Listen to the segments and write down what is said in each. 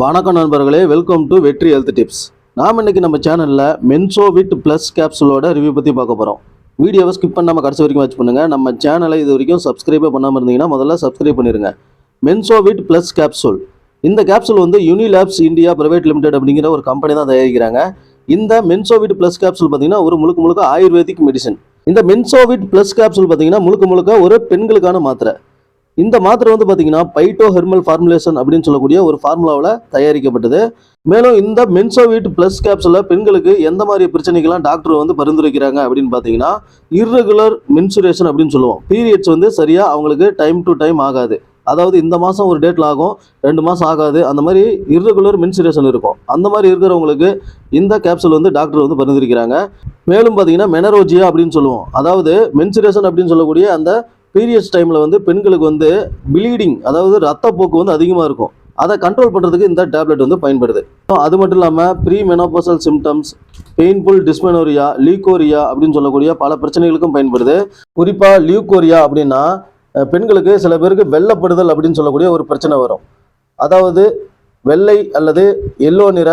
வணக்கம் நண்பர்களே, welcome to வெற்றி ஹெல்த் டிப்ஸ். நாம் இன்னைக்கு நம்ம சேனலில் மென்சோவிட் ப்ளஸ் கேப்சூலோட ரிவ்யூ பற்றி பார்க்க போகிறோம். வீடியோவை ஸ்கிப் பண்ணாமல் கடைசி வரைக்கும் வாட்ச் பண்ணுங்கள். நம்ம சேனலை இது வரைக்கும் சப்ஸ்கிரைபே பண்ணாமல் இருந்தீங்கன்னா முதல்ல சப்ஸ்கிரைப் பண்ணிடுங்க. மென்சோவிட் ப்ளஸ் கேப்சூல், இந்த கேப்சூல் வந்து யூனிலேப்ஸ் இந்தியா பிரைவேட் லிமிடெட் அப்படிங்கிற ஒரு கம்பெனி தான் தயாரிக்கிறாங்க. இந்த மென்சோவிட் ப்ளஸ் கேப்சூல் பார்த்தீங்கன்னா ஒரு முழுக்க ஆயுர்வேதிக் மெடிசன். இந்த மென்சோவிட் ப்ளஸ் கேப்சூல் பார்த்தீங்கன்னா முழுக்க ஒரு பெண்களுக்கான மாத்திரை. இந்த மாத்திரை வந்து பார்த்தீங்கன்னா பைட்டோ ஹெர்மல் ஃபார்முலேஷன் அப்படின்னு சொல்லக்கூடிய ஒரு ஃபார்முலாவில் தயாரிக்கப்பட்டது. மேலும் இந்த மென்சோவிட் ப்ளஸ் கேப்சூலில் பெண்களுக்கு எந்த மாதிரி பிரச்சனைகள்லாம் டாக்டர் வந்து பரிந்துரைக்கிறாங்க அப்படின்னு பார்த்தீங்கன்னா, இர்ரெகுலர் மென்சுரேஷன் அப்படின்னு சொல்லுவோம். பீரியட்ஸ் வந்து சரியாக அவங்களுக்கு டைம் டு டைம் ஆகாது. அதாவது இந்த மாதம் ஒரு டேட்டில் ஆகும், 2 மாதம் ஆகாது, அந்த மாதிரி இர்ரெகுலர் மென்சுரேஷன் இருக்கும். அந்த மாதிரி இருக்கிறவங்களுக்கு இந்த கேப்சூல் வந்து டாக்டர் வந்து பரிந்துரைக்கிறாங்க. மேலும் பார்த்தீங்கன்னா மெனரோஜியா அப்படின்னு சொல்லுவோம். அதாவது மென்சுரேஷன் அப்படின்னு சொல்லக்கூடிய அந்த பீரியட்ஸ் டைமில் வந்து பெண்களுக்கு வந்து ப்ளீடிங், அதாவது ரத்தப்போக்கு வந்து அதிகமாக இருக்கும். அதை கண்ட்ரோல் பண்ணுறதுக்கு இந்த டேப்லெட் வந்து பயன்படுது. அது மட்டும் இல்லாமல் pre menopausal symptoms, painful dysmenorrhoea, leucorrhoea அப்படின்னு சொல்லக்கூடிய பல பிரச்சனைகளுக்கும் பயன்படுது. குறிப்பாக லியூகோரியா அப்படின்னா பெண்களுக்கு சில பேருக்கு வெள்ளைப்படுதல் அப்படின்னு சொல்லக்கூடிய ஒரு பிரச்சனை வரும். அதாவது வெள்ளை அல்லது எல்லோ நிற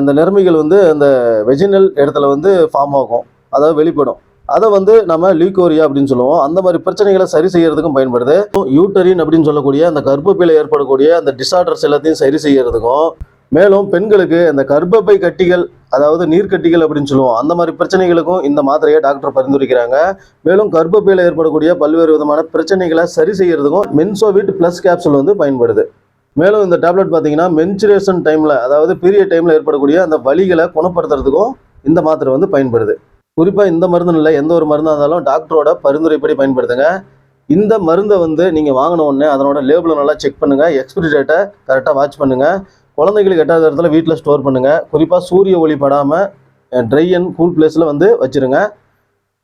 அந்த நிறமிகள் வந்து அந்த வெஜினல் இடத்துல வந்து ஃபார்ம் ஆகும், அதாவது வெளிப்படும். அதை வந்து நம்ம லியூகோரியா அப்படின்னு சொல்லுவோம். அந்த மாதிரி பிரச்சனைகளை சரி செய்யறதுக்கும் பயன்படுது. யூட்டரின் அப்படின்னு சொல்லக்கூடிய அந்த கர்ப்பப்பையில் ஏற்படக்கூடிய அந்த டிசார்டர்ஸ் எல்லாத்தையும் சரி செய்யறதுக்கும், மேலும் பெண்களுக்கு அந்த கர்ப்பப்பை கட்டிகள், அதாவது நீர்க்கட்டிகள் அப்படின்னு சொல்லுவோம், அந்த மாதிரி பிரச்சனைகளுக்கும் இந்த மாத்திரையை டாக்டர் பரிந்துரைக்கிறாங்க. மேலும் கர்ப்பப்பையில் ஏற்படக்கூடிய பல்வேறு விதமான பிரச்சனைகளை சரி செய்யறதுக்கும் மென்சோவிட் ப்ளஸ் கேப்சூல் வந்து பயன்படுது. மேலும் இந்த டேப்லெட் பார்த்தீங்கன்னா மென்சுரேஷன் டைமில், அதாவது பீரியட் டைமில் ஏற்படக்கூடிய அந்த வலிகளை குணப்படுத்துறதுக்கும் இந்த மாத்திரை வந்து பயன்படுது. குறிப்பாக இந்த மருந்து இல்லை, எந்த ஒரு மருந்தாக இருந்தாலும் டாக்டரோட பரிந்துரைப்படி பயன்படுத்துங்க. இந்த மருந்தை வந்து நீங்கள் வாங்கின உடனே அதனோட லேபிளை நல்லா செக் பண்ணுங்கள். எக்ஸ்பிரி டேட்டை கரெக்டாக வாட்ச் பண்ணுங்கள். குழந்தைகளுக்கு எட்டாத இடத்துல வீட்டில் ஸ்டோர் பண்ணுங்கள். குறிப்பாக சூரிய ஒளி படாமல் ட்ரை அண்ட் கூல் பிளேஸில் வந்து வச்சுருங்க.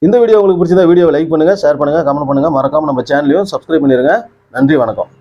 இந்த வீடியோ உங்களுக்கு பிடிச்சிருந்தா வீடியோவை லைக் பண்ணுங்கள், ஷேர் பண்ணுங்கள், கமெண்ட் பண்ணுங்கள். மறக்காமல் நம்ம சேனலையும் சப்ஸ்கிரைப் பண்ணிடுங்க. நன்றி, வணக்கம்.